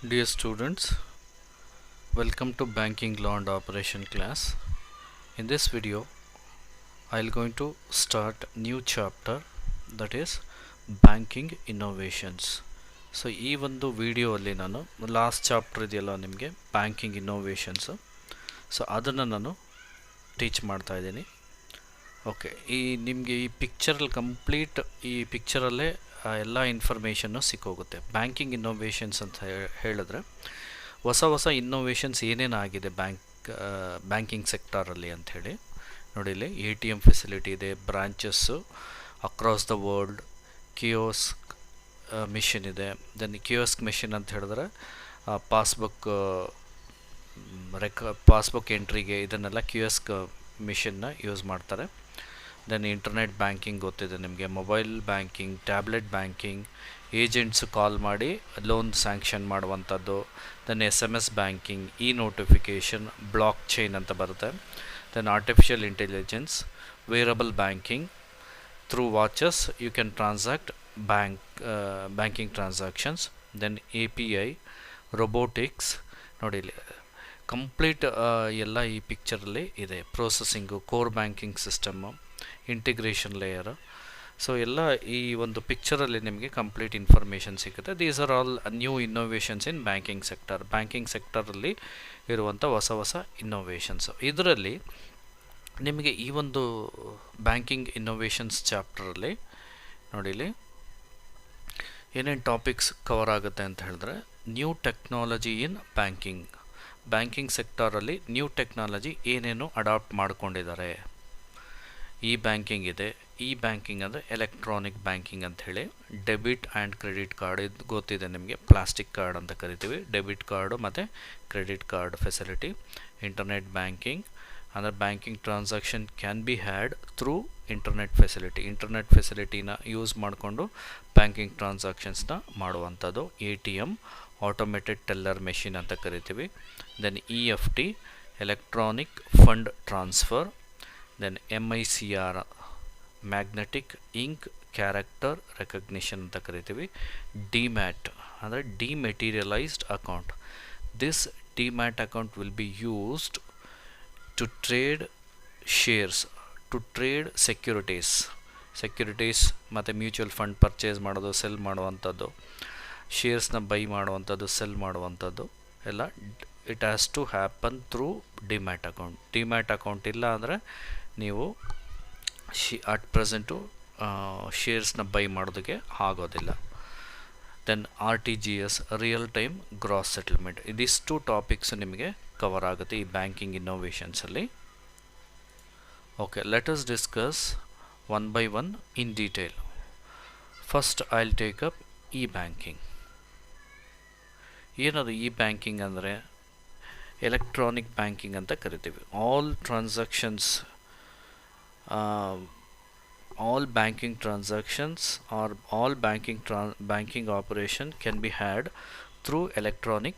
Dear students, welcome to Banking Law and Operation class. In this video, I'll going to start new chapter, that is Banking Innovations. So ಈ ಒಂದು ವಿಡಿಯೋಲ್ಲಿ ನಾನು last chapter ಇದೆಯಲ್ಲ ನಿಮಗೆ banking innovations, so ಅದನ್ನು ನಾನು teach ಮಾಡ್ತಾ ಇದ್ದೀನಿ. Okay, ಈ ನಿಮಗೆ ಈ ಪಿಕ್ಚರಲ್ಲಿ ಕಂಪ್ಲೀಟ್ ಈ ಪಿಕ್ಚರಲ್ಲೇ ಎಲ್ಲ ಇನ್ಫಾರ್ಮೇಷನ್ನು ಸಿಕ್ಕೋಗುತ್ತೆ. ಬ್ಯಾಂಕಿಂಗ್ ಇನ್ನೋವೇಷನ್ಸ್ ಅಂತ ಹೇಳಿದ್ರೆ ಹೊಸ ಇನ್ನೋವೇಷನ್ಸ್ ಏನೇನಾಗಿದೆ ಬ್ಯಾಂಕಿಂಗ್ ಸೆಕ್ಟಾರಲ್ಲಿ ಅಂಥೇಳಿ ನೋಡಿ. ಇಲ್ಲಿ ATM ಫೆಸಿಲಿಟಿ ಇದೆ, branches across the world, kiosk machine ಇದೆ. ದೆನ್ ಕಿಯೋಸ್ಕ್ ಮಿಷಿನ್ ಅಂತ ಹೇಳಿದ್ರೆ ಪಾಸ್ಬುಕ್ ಎಂಟ್ರಿಗೆ ಇದನ್ನೆಲ್ಲ ಕಿಯೋಸ್ಕ್ ಮಿಷಿನ್ನ ಯೂಸ್ ಮಾಡ್ತಾರೆ. ದೆನ್ ಇಂಟರ್ನೆಟ್ ಬ್ಯಾಂಕಿಂಗ್ ಗೊತ್ತಿದೆ ನಿಮಗೆ, mobile banking, tablet banking, agents call ಮಾಡಿ ಲೋನ್ ಸ್ಯಾಂಕ್ಷನ್ ಮಾಡುವಂಥದ್ದು. Then SMS banking, notification, blockchain ಅಂತ ಬರುತ್ತೆ. Then artificial intelligence, wearable banking, through watches you can transact banking transactions. Then API, robotics ನೋಡಿ ಇಲ್ಲಿ complete ಎಲ್ಲ ಈ ಪಿಕ್ಚರಲ್ಲಿ ಇದೆ. Processing, core banking system, integration layer. So ಎಲ್ಲ ಈ ಒಂದು ಪಿಕ್ಚರಲ್ಲಿ ನಿಮಗೆ ಕಂಪ್ಲೀಟ್ ಇನ್ಫಾರ್ಮೇಷನ್ ಸಿಗುತ್ತೆ. These are all new innovations in banking sector. Banking ಸೆಕ್ಟರಲ್ಲಿ ಇರುವಂಥ ಹೊಸ ಇನ್ನೋವೇಷನ್ಸು. ಇದರಲ್ಲಿ ನಿಮಗೆ ಈ ಒಂದು ಬ್ಯಾಂಕಿಂಗ್ ಇನ್ನೋವೇಷನ್ಸ್ ಚಾಪ್ಟರಲ್ಲಿ ನೋಡಿ ಇಲ್ಲಿ ಏನೇನು ಟಾಪಿಕ್ಸ್ ಕವರ್ ಆಗುತ್ತೆ ಅಂತ ಹೇಳಿದ್ರೆ, ನ್ಯೂ ಟೆಕ್ನಾಲಜಿ ಇನ್ ಬ್ಯಾಂಕಿಂಗ್ ಸೆಕ್ಟರಲ್ಲಿ ನ್ಯೂ ಟೆಕ್ನಾಲಜಿ ಏನೇನು ಅಡಾಪ್ಟ್ ಮಾಡ್ಕೊಂಡಿದ್ದಾರೆ. ಬ್ಯಾಂಕಿಂಗ್ ಇದೆ. ಬ್ಯಾಂಕಿಂಗ್ ಅಂದರೆ ಎಲೆಕ್ಟ್ರಾನಿಕ್ ಬ್ಯಾಂಕಿಂಗ್ ಅಂಥೇಳಿ. ಡೆಬಿಟ್ ಆ್ಯಂಡ್ ಕ್ರೆಡಿಟ್ ಕಾರ್ಡ್ ಇದು ಗೊತ್ತಿದೆ ನಿಮಗೆ, ಪ್ಲಾಸ್ಟಿಕ್ ಕಾರ್ಡ್ ಅಂತ ಕರಿತೀವಿ. ಡೆಬಿಟ್ ಕಾರ್ಡು ಮತ್ತು credit card facility. Internet banking ಅಂದರೆ banking transaction can be had through internet ಫೆಸಿಲಿಟಿನ ಯೂಸ್ ಮಾಡಿಕೊಂಡು ಬ್ಯಾಂಕಿಂಗ್ ಟ್ರಾನ್ಸಾಕ್ಷನ್ಸ್ನ ಮಾಡುವಂಥದ್ದು. ATM, ಆಟೋಮೇಟೆಡ್ ಟೆಲ್ಲರ್ ಮೆಷಿನ್ ಅಂತ ಕರಿತೀವಿ. Then EFT, electronic fund transfer. Then MICR, magnetic ink character recognition ಅಂತ ಕರಿತೀವಿ. DMAT ಅಂದರೆ dematerialised account. This DMAT account will be used to trade shares, to trade securities ಮತ್ತು mutual fund purchase ಮಾಡೋದು, sell ಮಾಡುವಂಥದ್ದು, ಶೇರ್ಸ್ನ buy ಮಾಡುವಂಥದ್ದು, sell ಮಾಡುವಂಥದ್ದು ಎಲ್ಲ it has to happen through DMAT account. DMAT account ಇಲ್ಲ ಅಂದರೆ ನೀವು ಅಟ್ ಪ್ರೆಸೆಂಟು ಶೇರ್ಸ್ನ ಬೈ ಮಾಡೋದಕ್ಕೆ ಆಗೋದಿಲ್ಲ. Then RTGS, real time gross settlement. ಇದಿಷ್ಟು ಟಾಪಿಕ್ಸ್ ನಿಮಗೆ ಕವರ್ ಆಗುತ್ತೆ ಈ ಬ್ಯಾಂಕಿಂಗ್ ಇನ್ನೋವೇಷನ್ಸಲ್ಲಿ. Okay, let us discuss one by one in detail. First I will take up banking. ಏನದು ಬ್ಯಾಂಕಿಂಗ್ ಅಂದರೆ ಎಲೆಕ್ಟ್ರಾನಿಕ್ ಬ್ಯಾಂಕಿಂಗ್ ಅಂತ ಕರಿತೀವಿ. All transactions, all banking transactions or all banking operation can be had through electronic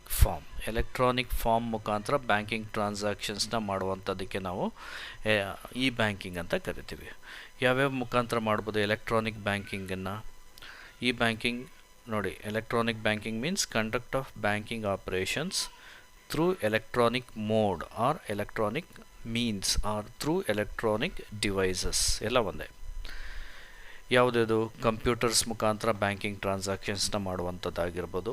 form ಮುಖಾಂತರ banking ಟ್ರಾನ್ಸಾಕ್ಷನ್ಸ್ನ ಮಾಡುವಂಥದ್ದಕ್ಕೆ ನಾವು banking ಅಂತ ಕರಿತೀವಿ. ಯಾವ್ಯಾವ ಮುಖಾಂತರ ಮಾಡ್ಬೋದು ಎಲೆಕ್ಟ್ರಾನಿಕ್ ಬ್ಯಾಂಕಿಂಗನ್ನು? ಬ್ಯಾಂಕಿಂಗ್ ನೋಡಿ, electronic banking means conduct of banking operations through electronic mode or electronic means or through electronic devices. ಎಲ್ಲ ಒಂದೇ. ಯಾವುದ್ಯಾವುದು? ಕಂಪ್ಯೂಟರ್ಸ್ ಮುಖಾಂತರ ಬ್ಯಾಂಕಿಂಗ್ ಟ್ರಾನ್ಸಾಕ್ಷನ್ಸ್ನ ಮಾಡುವಂಥದ್ದಾಗಿರ್ಬೋದು,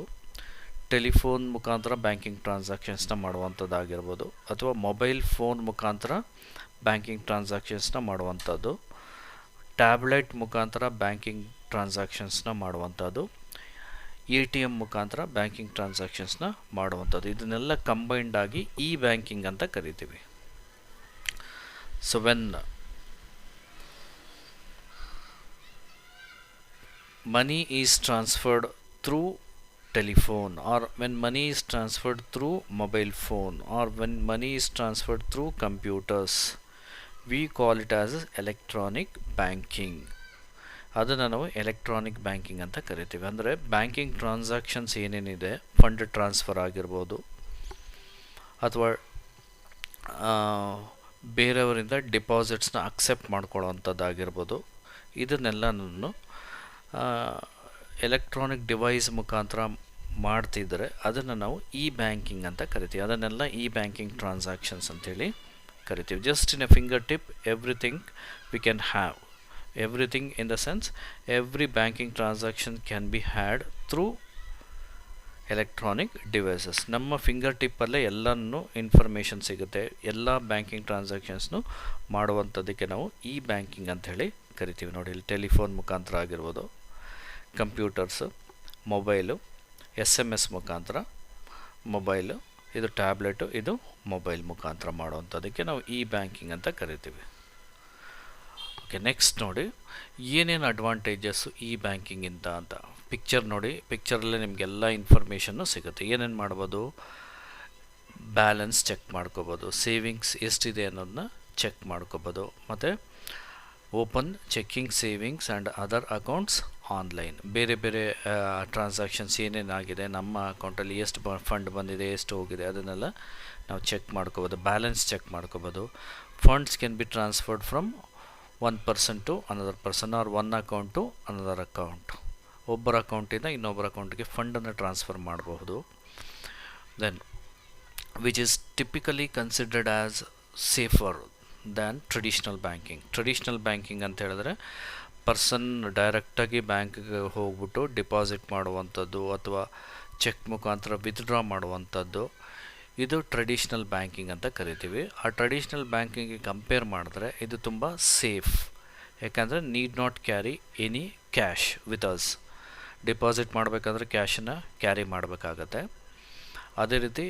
ಟೆಲಿಫೋನ್ ಮುಖಾಂತರ ಬ್ಯಾಂಕಿಂಗ್ ಟ್ರಾನ್ಸಾಕ್ಷನ್ಸ್ನ ಮಾಡುವಂಥದ್ದಾಗಿರ್ಬೋದು, ಅಥವಾ ಮೊಬೈಲ್ ಫೋನ್ ಮುಖಾಂತರ ಬ್ಯಾಂಕಿಂಗ್ ಟ್ರಾನ್ಸಾಕ್ಷನ್ಸ್ನ ಮಾಡುವಂಥದ್ದು, ಟ್ಯಾಬ್ಲೆಟ್ ಮುಖಾಂತರ ಬ್ಯಾಂಕಿಂಗ್ ಟ್ರಾನ್ಸಾಕ್ಷನ್ಸ್ನ ಮಾಡುವಂಥದ್ದು, ATM ಮುಖಾಂತರ ಬ್ಯಾಂಕಿಂಗ್ ಟ್ರಾನ್ಸಾಕ್ಷನ್ಸ್ನ ಮಾಡುವಂಥದ್ದು. ಇದನ್ನೆಲ್ಲ ಕಂಬೈನ್ಡ್ ಆಗಿ ಬ್ಯಾಂಕಿಂಗ್ ಅಂತ ಕರಿತೀವಿ. So when money is transferred through telephone, or when money is transferred through mobile phone, or when money is transferred through computers, we call it as electronic banking. ಅದನ್ನು ನಾವು electronic banking ಅಂತ ಕರಿತೀವಿ. ಅಂದರೆ banking transactions ಏನೇನಿದೆ, fund transfer ಆಗಿರ್ಬೋದು ಅಥವಾ ಬೇರೆಯವರಿಂದ ಡಿಪಾಸಿಟ್ಸ್ನ accept ಮಾಡ್ಕೊಳ್ಳೋವಂಥದ್ದಾಗಿರ್ಬೋದು, ಇದನ್ನೆಲ್ಲನೂ electronic device ಮುಖಾಂತರ ಮಾಡ್ತಿದ್ದರೆ ಅದನ್ನು ನಾವು ಇ ಬ್ಯಾಂಕಿಂಗ್ ಅಂತ ಕರಿತೀವಿ. ಅದನ್ನೆಲ್ಲ ಇ ಬ್ಯಾಂಕಿಂಗ್ ಟ್ರಾನ್ಸಾಕ್ಷನ್ಸ್ ಅಂತೇಳಿ ಕರಿತೀವಿ. Just in A finger tip everything we can have, everything in the sense every banking transaction can be had through electronic devices. ನಮ್ಮ ಫಿಂಗರ್ ಟಿಪ್ಪಲ್ಲೇ ಎಲ್ಲನೂ ಇನ್ಫಾರ್ಮೇಷನ್ ಸಿಗುತ್ತೆ. ಎಲ್ಲ ಬ್ಯಾಂಕಿಂಗ್ ಟ್ರಾನ್ಸಾಕ್ಷನ್ಸ್ನು ಮಾಡುವಂಥದ್ದಕ್ಕೆ ನಾವು ಇ ಬ್ಯಾಂಕಿಂಗ್ ಅಂತ ಹೇಳಿ ಕರಿತೀವಿ. ನೋಡಿ, ಇಲ್ಲಿ ಟೆಲಿಫೋನ್ ಮುಖಾಂತರ ಆಗಿರ್ಬೋದು, ಕಂಪ್ಯೂಟರ್ಸು, ಮೊಬೈಲು, SMS ಮುಖಾಂತರ ಮೊಬೈಲು, ಇದು ಟ್ಯಾಬ್ಲೆಟು, ಇದು ಮೊಬೈಲ್ ಮುಖಾಂತರ ಮಾಡುವಂಥದ್ದಕ್ಕೆ ನಾವು ಇ ಬ್ಯಾಂಕಿಂಗ್ ಅಂತ ಕರಿತೀವಿ. ಓಕೆ, ನೆಕ್ಸ್ಟ್ ನೋಡಿ ಏನೇನು ಅಡ್ವಾಂಟೇಜಸ್ಸು ಇ ಬ್ಯಾಂಕಿಂಗಿಂದ ಅಂತ. ಪಿಕ್ಚರ್ ನೋಡಿ, ಪಿಕ್ಚರಲ್ಲೇ ನಿಮಗೆಲ್ಲ ಇನ್ಫಾರ್ಮೇಷನ್ನು ಸಿಗುತ್ತೆ. ಏನೇನು ಮಾಡ್ಬೋದು, ಬ್ಯಾಲೆನ್ಸ್ ಚೆಕ್ ಮಾಡ್ಕೋಬೋದು, ಸೇವಿಂಗ್ಸ್ ಎಷ್ಟಿದೆ ಅನ್ನೋದನ್ನ ಚೆಕ್ ಮಾಡ್ಕೋಬೋದು, ಮತ್ತು open checking savings and other accounts online. ಬೇರೆ ಬೇರೆ ಟ್ರಾನ್ಸಾಕ್ಷನ್ಸ್ ಏನೇನಾಗಿದೆ, ನಮ್ಮ ಅಕೌಂಟಲ್ಲಿ ಎಷ್ಟು ಫಂಡ್ ಬಂದಿದೆ, ಎಷ್ಟು ಹೋಗಿದೆ, ಅದನ್ನೆಲ್ಲ ನಾವು ಚೆಕ್ ಮಾಡ್ಕೋಬೋದು. ಬ್ಯಾಲೆನ್ಸ್ ಚೆಕ್ ಮಾಡ್ಕೋಬೋದು. Funds can be transferred from one person to another person or one account to another account. ಒಬ್ಬರ ಅಕೌಂಟಿಂದ ಇನ್ನೊಬ್ಬರ ಅಕೌಂಟಿಗೆ ಫಂಡನ್ನು ಟ್ರಾನ್ಸ್ಫರ್ ಮಾಡಬಹುದು. Then which is typically considered as safer than traditional banking. Traditional banking ಅಂತ ಹೇಳಿದ್ರೆ person ಡೈರೆಕ್ಟಾಗಿ ಬ್ಯಾಂಕ್ಗೆ ಹೋಗ್ಬಿಟ್ಟು ಡಿಪಾಸಿಟ್ ಮಾಡುವಂಥದ್ದು ಅಥವಾ ಚೆಕ್ ಮುಖಾಂತರ ವಿತ್ಡ್ರಾ ಮಾಡುವಂಥದ್ದು, ಇದು ಟ್ರೆಡಿಷ್ನಲ್ ಬ್ಯಾಂಕಿಂಗ್ ಅಂತ ಕರಿತೀವಿ. ಆ ಟ್ರೆಡಿಷ್ನಲ್ ಬ್ಯಾಂಕಿಂಗಿಗೆ ಕಂಪೇರ್ ಮಾಡಿದ್ರೆ ಇದು ತುಂಬ ಸೇಫ್. ಯಾಕಂದರೆ need not carry any cash with us. Deposit ಮಾಡಬೇಕಾದ್ರೆ ಕ್ಯಾಶನ್ನು ಕ್ಯಾರಿ ಮಾಡಬೇಕಾಗತ್ತೆ. ಅದೇ ರೀತಿ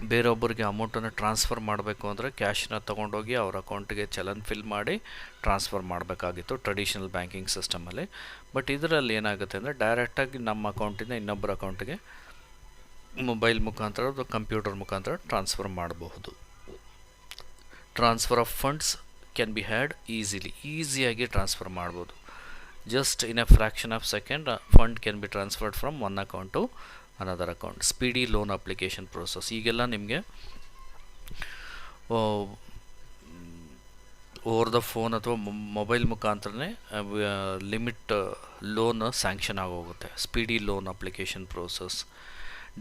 ಬೇರೊಬ್ಬರಿಗೆ ಅಮೌಂಟನ್ನು ಟ್ರಾನ್ಸ್ಫರ್ ಮಾಡಬೇಕು ಅಂದರೆ ಕ್ಯಾಶನ್ನ ತೊಗೊಂಡೋಗಿ ಅವ್ರ ಅಕೌಂಟಿಗೆ ಚಲನ್ ಫಿಲ್ ಮಾಡಿ ಟ್ರಾನ್ಸ್ಫರ್ ಮಾಡಬೇಕಾಗಿತ್ತು ಟ್ರೆಡಿಷ್ನಲ್ ಬ್ಯಾಂಕಿಂಗ್ ಸಿಸ್ಟಮಲ್ಲಿ. ಬಟ್ ಇದರಲ್ಲಿ ಏನಾಗುತ್ತೆ ಅಂದರೆ ಡೈರೆಕ್ಟಾಗಿ ನಮ್ಮ ಅಕೌಂಟಿಂದ ಇನ್ನೊಬ್ಬರ ಅಕೌಂಟಿಗೆ ಮೊಬೈಲ್ ಮುಖಾಂತರ ಅಥವಾ ಕಂಪ್ಯೂಟರ್ ಮುಖಾಂತರ ಟ್ರಾನ್ಸ್ಫರ್ ಮಾಡಬಹುದು. Transfer of funds can be had ಈಸಿಯಾಗಿ ಟ್ರಾನ್ಸ್ಫರ್ ಮಾಡ್ಬೋದು. Just in a fraction of second fund can be transferred from one account to another account. Speedy loan application process, ಈಗೆಲ್ಲ ನಿಮಗೆ ಓವರ್ ದ ಫೋನ್ ಅಥವಾ mobile ಮುಖಾಂತರನೇ limit loan sanction ಆಗೋಗುತ್ತೆ. Speedy loan application process,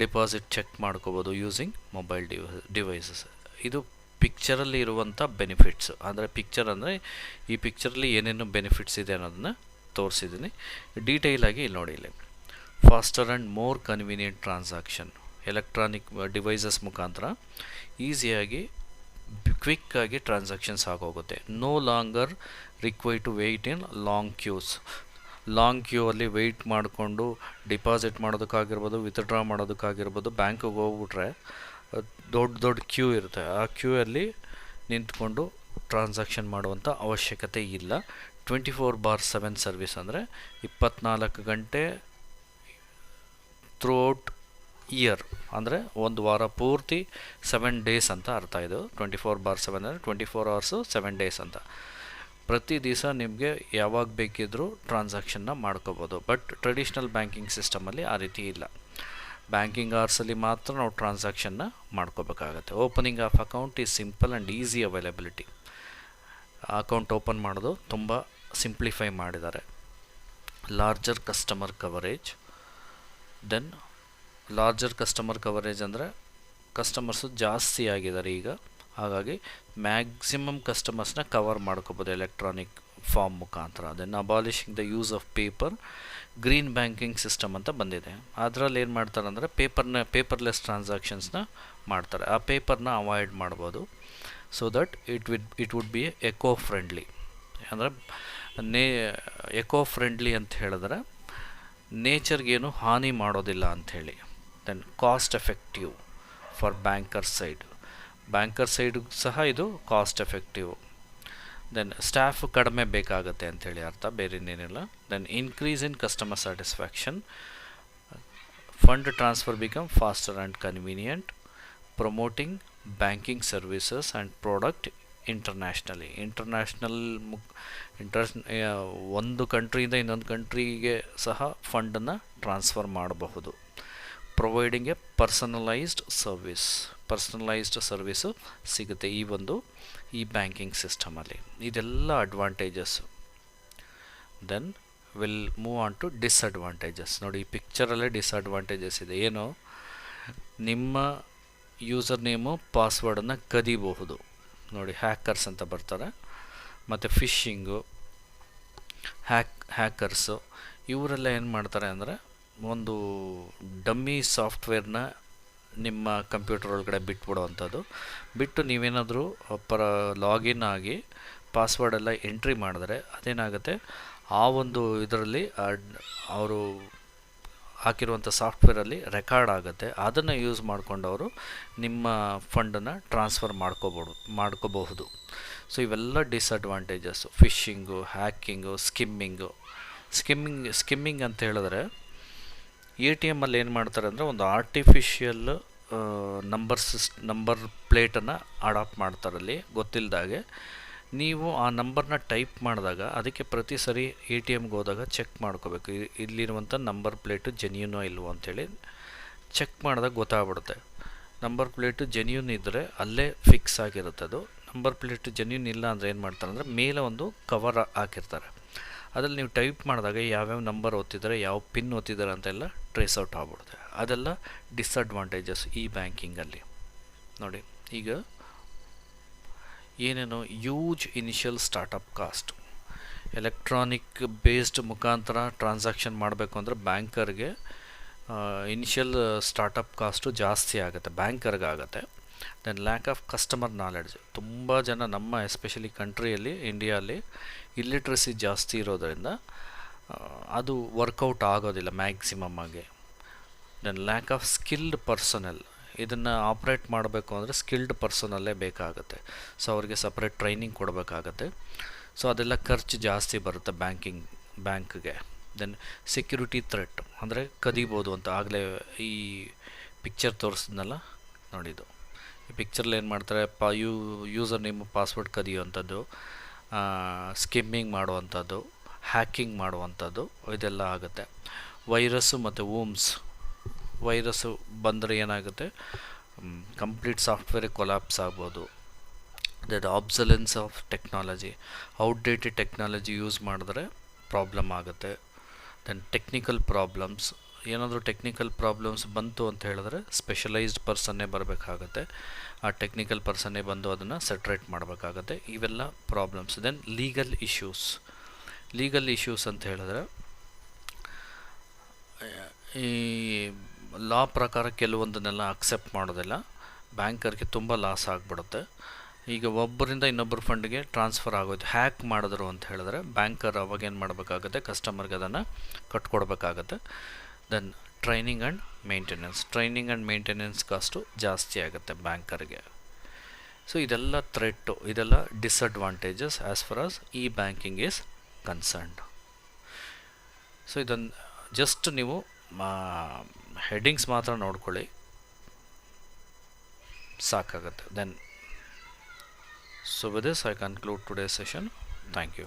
deposit check ಮಾಡ್ಕೋಬೋದು using mobile devices. ಇದು ಪಿಕ್ಚರಲ್ಲಿ ಇರುವಂಥ benefits. ಅಂದರೆ ಪಿಕ್ಚರ್ ಅಂದರೆ ಈ ಪಿಕ್ಚರಲ್ಲಿ ಏನೇನು ಬೆನಿಫಿಟ್ಸ್ ಇದೆ ಅನ್ನೋದನ್ನ ತೋರಿಸಿದ್ದೀನಿ. ಡೀಟೇಲಾಗಿ ಇಲ್ಲಿ ನೋಡಿ. ಇಲ್ಲಿ faster and more convenient transaction, electronic devices ಮುಖಾಂತರ ಈಸಿಯಾಗಿ ಕ್ವಿಕ್ಕಾಗಿ ಟ್ರಾನ್ಸಾಕ್ಷನ್ಸ್ ಆಗೋಗುತ್ತೆ. No longer require to wait in long queues. Long queue ಅಲ್ಲಿ ವೆಯ್ಟ್ ಮಾಡಿಕೊಂಡು ಡಿಪಾಸಿಟ್ ಮಾಡೋದಕ್ಕಾಗಿರ್ಬೋದು, ವಿತ್ಡ್ರಾ ಮಾಡೋದಕ್ಕಾಗಿರ್ಬೋದು, ಬ್ಯಾಂಕಿಗೆ ಹೋಗ್ಬಿಟ್ರೆ ದೊಡ್ಡ ಕ್ಯೂ ಇರುತ್ತೆ. ಆ ಕ್ಯೂ ಅಲ್ಲಿ ನಿಂತ್ಕೊಂಡು ಟ್ರಾನ್ಸಾಕ್ಷನ್ ಮಾಡುವಂಥ ಅವಶ್ಯಕತೆ ಇಲ್ಲ. 24/7 ಸರ್ವಿಸ್ ಅಂದರೆ 24 ಗಂಟೆ ಥ್ರೂಔಟ್ ಇಯರ್, ಅಂದರೆ ಒಂದು ವಾರ ಪೂರ್ತಿ 7 ಡೇಸ್ ಅಂತ ಅರ್ಥ. ಇದು 24/7 ಅಂದರೆ 24 ಅವರ್ಸು 7 ಡೇಸ್ ಅಂತ. ಪ್ರತಿ ದಿವಸ ನಿಮಗೆ ಯಾವಾಗ ಬೇಕಿದ್ರೂ ಟ್ರಾನ್ಸಾಕ್ಷನ್ನ ಮಾಡ್ಕೋಬೋದು. ಬಟ್ ಟ್ರೆಡಿಷ್ನಲ್ ಬ್ಯಾಂಕಿಂಗ್ ಸಿಸ್ಟಮಲ್ಲಿ ಆ ರೀತಿ ಇಲ್ಲ. ಬ್ಯಾಂಕಿಂಗ್ ಅವರ್ಸಲ್ಲಿ ಮಾತ್ರ ನಾವು ಟ್ರಾನ್ಸಾಕ್ಷನ್ನ ಮಾಡ್ಕೋಬೇಕಾಗತ್ತೆ. Opening of account is simple and easy availability. Account open ಮಾಡೋದು ತುಂಬ ಸಿಂಪ್ಲಿಫೈ ಮಾಡಿದ್ದಾರೆ. Larger customer coverage. Then larger customer coverage ಅಂದರೆ ಕಸ್ಟಮರ್ಸು ಜಾಸ್ತಿ ಆಗಿದ್ದಾರೆ ಈಗ, ಹಾಗಾಗಿ ಮ್ಯಾಕ್ಸಿಮಮ್ ಕಸ್ಟಮರ್ಸ್ನ ಕವರ್ ಮಾಡ್ಕೋಬೋದು ಎಲೆಕ್ಟ್ರಾನಿಕ್ ಫಾರ್ಮ್ ಮುಖಾಂತರ. Then abolishing the use of paper, green banking system ಅಂತ ಬಂದಿದೆ. ಅದರಲ್ಲಿ ಏನು ಮಾಡ್ತಾರೆ ಅಂದರೆ ಪೇಪರ್ಲೆಸ್ ಟ್ರಾನ್ಸಾಕ್ಷನ್ಸ್ನ ಮಾಡ್ತಾರೆ. ಆ ಪೇಪರ್ನ ಅವಾಯ್ಡ್ ಮಾಡ್ಬೋದು. So that it would be eco friendly. ಅಂದರೆ ಎಕೋ ಫ್ರೆಂಡ್ಲಿ ಅಂತ ಹೇಳಿದ್ರೆ ನೇಚರ್ಗೇನು ಹಾನಿ ಮಾಡೋದಿಲ್ಲ ಅಂಥೇಳಿ. Then cost effective for banker side ಸಹ ಇದು ಕಾಸ್ಟ್ ಎಫೆಕ್ಟಿವ್. ದೆನ್ ಸ್ಟಾಫ್ ಕಡಿಮೆ ಬೇಕಾಗುತ್ತೆ ಅಂಥೇಳಿ ಅರ್ಥ, ಬೇರೆ ಇನ್ನೇನಿಲ್ಲ. Then increase in customer satisfaction, fund transfer become faster and convenient, promoting banking services and product internationally. ಒಂದು ಕಂಟ್ರಿಯಿಂದ ಇನ್ನೊಂದು ಕಂಟ್ರಿಗೆ ಸಹ ಫಂಡನ್ನು ಟ್ರಾನ್ಸ್ಫರ್ ಮಾಡಬಹುದು. ಪ್ರೊವೈಡಿಂಗ್ ಎ ಪರ್ಸನಲೈಸ್ಡ್ ಸರ್ವಿಸು ಸಿಗುತ್ತೆ ಈ ಬ್ಯಾಂಕಿಂಗ್ ಸಿಸ್ಟಮಲ್ಲಿ. ಇದೆಲ್ಲ advantages. Then will move on to disadvantages. ನೋಡಿ, ಈ ಪಿಕ್ಚರಲ್ಲೇ ಡಿಸ್ಅಡ್ವಾಂಟೇಜಸ್ ಇದೆ. ಏನು, ನಿಮ್ಮ ಯೂಸರ್ ನೇಮು ಪಾಸ್ವರ್ಡನ್ನು ಕದಿಬಹುದು. ನೋಡಿ, ಹ್ಯಾಕರ್ಸ್ ಅಂತ ಬರ್ತಾರೆ, ಮತ್ತು ಫಿಶಿಂಗು, ಹ್ಯಾಕರ್ಸು ಇವರೆಲ್ಲ ಏನು ಮಾಡ್ತಾರೆ ಅಂದರೆ ಒಂದು ಡಮ್ಮಿ ಸಾಫ್ಟ್ವೇರ್ನ ನಿಮ್ಮ ಕಂಪ್ಯೂಟರ್ ಒಳಗಡೆ ಬಿಟ್ಬಿಡುವಂಥದ್ದು. ಬಿಟ್ಟು ನೀವೇನಾದರೂ ಲಾಗಿನ್ ಆಗಿ ಪಾಸ್ವರ್ಡೆಲ್ಲ ಎಂಟ್ರಿ ಮಾಡಿದ್ರೆ ಅದೇನಾಗುತ್ತೆ, ಆ ಒಂದು ಇದರಲ್ಲಿ ಅವರು ಹಾಕಿರುವಂಥ ಸಾಫ್ಟ್ವೇರಲ್ಲಿ ರೆಕಾರ್ಡ್ ಆಗುತ್ತೆ. ಅದನ್ನು ಯೂಸ್ ಮಾಡಿಕೊಂಡು ಅವರು ನಿಮ್ಮ ಫಂಡನ್ನು ಟ್ರಾನ್ಸ್ಫರ್ ಮಾಡ್ಕೋಬಹುದು. ಸೊ ಇವೆಲ್ಲ ಡಿಸ್ಅಡ್ವಾಂಟೇಜಸ್ಸು. ಫಿಶಿಂಗು, ಹ್ಯಾಕಿಂಗು, ಸ್ಕಿಮ್ಮಿಂಗ್ ಅಂತ ಹೇಳಿದ್ರೆ ಎ ಟಿ ಎಮ್ಮಲ್ಲಿ ಏನು ಮಾಡ್ತಾರೆ ಅಂದರೆ ಒಂದು ಆರ್ಟಿಫಿಷಿಯಲ್ ನಂಬರ್ ಪ್ಲೇಟನ್ನು ಅಡಾಪ್ಟ್ ಮಾಡ್ತಾರಲ್ಲಿ ಗೊತ್ತಿಲ್ಲದಾಗೆ. ನೀವು ಆ ನಂಬರ್ನ ಟೈಪ್ ಮಾಡಿದಾಗ ಅದಕ್ಕೆ ಪ್ರತಿ ಸರಿ ಎ ಟಿ ಎಮ್ಗೆ ಹೋದಾಗ ಚೆಕ್ ಮಾಡ್ಕೋಬೇಕು, ಇಲ್ಲಿರುವಂಥ ನಂಬರ್ ಪ್ಲೇಟು ಜೆನ್ಯೂನೋ ಇಲ್ವೋ ಅಂಥೇಳಿ ಚೆಕ್ ಮಾಡಿದಾಗ ಗೊತ್ತಾಗ್ಬಿಡುತ್ತೆ. ನಂಬರ್ ಪ್ಲೇಟು ಜೆನ್ಯೂನ್ ಇದ್ದರೆ ಅಲ್ಲೇ ಫಿಕ್ಸ್ ಆಗಿರುತ್ತೆ ಅದು. ನಂಬರ್ ಪ್ಲೇಟು ಜೆನ್ಯೂನ್ ಇಲ್ಲ ಅಂದರೆ ಏನು ಮಾಡ್ತಾರೆ ಅಂದರೆ ಮೇಲೆ ಒಂದು ಕವರ್ ಹಾಕಿರ್ತಾರೆ, ಅದ್ರಲ್ಲಿ ನೀವು ಟೈಪ್ ಮಾಡಿದಾಗ ಯಾವ್ಯಾವ ನಂಬರ್ ಓದ್ತಿದ್ದಾರೆ, ಯಾವ ಪಿನ್ ಓದ್ತಿದ್ದಾರೆ ಅಂತೆಲ್ಲ ಟ್ರೇಸ್ ಔಟ್ ಆಗ್ಬಿಡುತ್ತೆ. ಅದೆಲ್ಲ ಡಿಸ್ಅಡ್ವಾಂಟೇಜಸ್ ಈ ಬ್ಯಾಂಕಿಂಗಲ್ಲಿ. ನೋಡಿ, ಈಗ ಏನೇನೋ use initial startup cost, electronic based ಮುಖಾಂತರ ಟ್ರಾನ್ಸಾಕ್ಷನ್ ಮಾಡಬೇಕು ಅಂದರೆ ಬ್ಯಾಂಕರ್ಗೆ ಇನಿಷಿಯಲ್ ಸ್ಟಾರ್ಟಪ್ ಕಾಸ್ಟು ಜಾಸ್ತಿ ಆಗುತ್ತೆ, ಬ್ಯಾಂಕರ್ಗೆ ಆಗುತ್ತೆ. Then lack of customer knowledge, ತುಂಬ ಜನ ನಮ್ಮ ಎಸ್ಪೆಷಲಿ ಕಂಟ್ರಿಯಲ್ಲಿ ಇಂಡಿಯಾಲಿ ಇಲ್ಲಿಟ್ರಸಿ ಜಾಸ್ತಿ ಇರೋದರಿಂದ ಅದು ವರ್ಕೌಟ್ ಆಗೋದಿಲ್ಲ ಮ್ಯಾಕ್ಸಿಮಮ್ ಆಗಿ. Then lack of skilled personnel, ಇದನ್ನು ಆಪ್ರೇಟ್ ಮಾಡಬೇಕು ಅಂದರೆ ಸ್ಕಿಲ್ಡ್ ಪರ್ಸನಲ್ಲೇ ಬೇಕಾಗುತ್ತೆ. ಸೊ ಅವರಿಗೆ ಸಪ್ರೇಟ್ ಟ್ರೈನಿಂಗ್ ಕೊಡಬೇಕಾಗತ್ತೆ. ಸೊ ಅದೆಲ್ಲ ಖರ್ಚು ಜಾಸ್ತಿ ಬರುತ್ತೆ ಬ್ಯಾಂಕ್ಗೆ. ದೆನ್ ಸೆಕ್ಯೂರಿಟಿ ಥ್ರೆಟ್ ಅಂದರೆ ಕದಿಬೋದು ಅಂತ ಆಗಲೇ ಈ ಪಿಕ್ಚರ್ ತೋರಿಸಿದ್ನಲ್ಲ ನೋಡಿದ್ದು. ಈ ಪಿಕ್ಚರ್ಲಿ ಏನು ಮಾಡ್ತಾರೆ, ಯೂಸರ್ ನೇಮ್ ಪಾಸ್ವರ್ಡ್ ಕದಿಯುವಂಥದ್ದು, ಸ್ಕಿಮ್ಮಿಂಗ್ ಮಾಡುವಂಥದ್ದು, ಹ್ಯಾಕಿಂಗ್ ಮಾಡುವಂಥದ್ದು ಇದೆಲ್ಲ ಆಗುತ್ತೆ. ವೈರಸ್ಸು ಮತ್ತು ವೈರಸ್ಸು ಬಂದರೆ ಏನಾಗುತ್ತೆ, ಕಂಪ್ಲೀಟ್ ಸಾಫ್ಟ್ವೇರ್ ಕೊಲಾಪ್ಸ್ ಆಗ್ಬೋದು. That obsolescence of technology, outdated technology use ಮಾಡಿದ್ರೆ ಪ್ರಾಬ್ಲಮ್ ಆಗುತ್ತೆ. ದೆನ್ ಟೆಕ್ನಿಕಲ್ ಪ್ರಾಬ್ಲಮ್ಸ್, ಏನಾದರೂ ಟೆಕ್ನಿಕಲ್ ಪ್ರಾಬ್ಲಮ್ಸ್ ಬಂತು ಅಂತ ಹೇಳಿದ್ರೆ ಸ್ಪೆಷಲೈಸ್ಡ್ ಪರ್ಸನ್ನೇ ಬರಬೇಕಾಗತ್ತೆ. ಆ ಟೆಕ್ನಿಕಲ್ ಪರ್ಸನ್ನೇ ಬಂದು ಅದನ್ನು ಸೆಟ್ರೇಟ್ ಮಾಡಬೇಕಾಗತ್ತೆ. ಇವೆಲ್ಲ ಪ್ರಾಬ್ಲಮ್ಸ್. ದೆನ್ ಲೀಗಲ್ ಇಶ್ಯೂಸ್ ಅಂತ ಹೇಳಿದ್ರೆ ಈ ಲಾ ಪ್ರಕಾರ ಕೆಲವೊಂದನ್ನೆಲ್ಲ ಅಕ್ಸೆಪ್ಟ್ ಮಾಡೋದಿಲ್ಲ, ಬ್ಯಾಂಕರ್ಗೆ ತುಂಬ ಲಾಸ್ ಆಗಿಬಿಡುತ್ತೆ. ಈಗ ಒಬ್ಬರಿಂದ ಇನ್ನೊಬ್ಬರು ಫಂಡ್ಗೆ ಟ್ರಾನ್ಸ್ಫರ್ ಆಗೋದು, ಹ್ಯಾಕ್ ಮಾಡಿದ್ರು ಅಂತ ಹೇಳಿದ್ರೆ ಬ್ಯಾಂಕರ್ ಅವಾಗ ಏನು ಮಾಡಬೇಕಾಗುತ್ತೆ, ಕಸ್ಟಮರ್ಗೆ ಅದನ್ನು ಕಟ್ಕೊಡ್ಬೇಕಾಗತ್ತೆ. Then training and maintenance cost ಜಾಸ್ತಿ ಆಗುತ್ತೆ ಬ್ಯಾಂಕರ್ಗೆ. ಸೊ ಇದೆಲ್ಲ ಥ್ರೆಟ್ಟು, ಇದೆಲ್ಲ disadvantages as far as e banking is concerned. So ಇದನ್ನು ಜಸ್ಟ್ ನೀವು ಹೆಡ್ಡಿಂಗ್ಸ್ ಮಾತ್ರ ನೋಡ್ಕೊಳ್ಳಿ ಸಾಕಾಗುತ್ತೆ. Then so with this I conclude today's session. Thank you.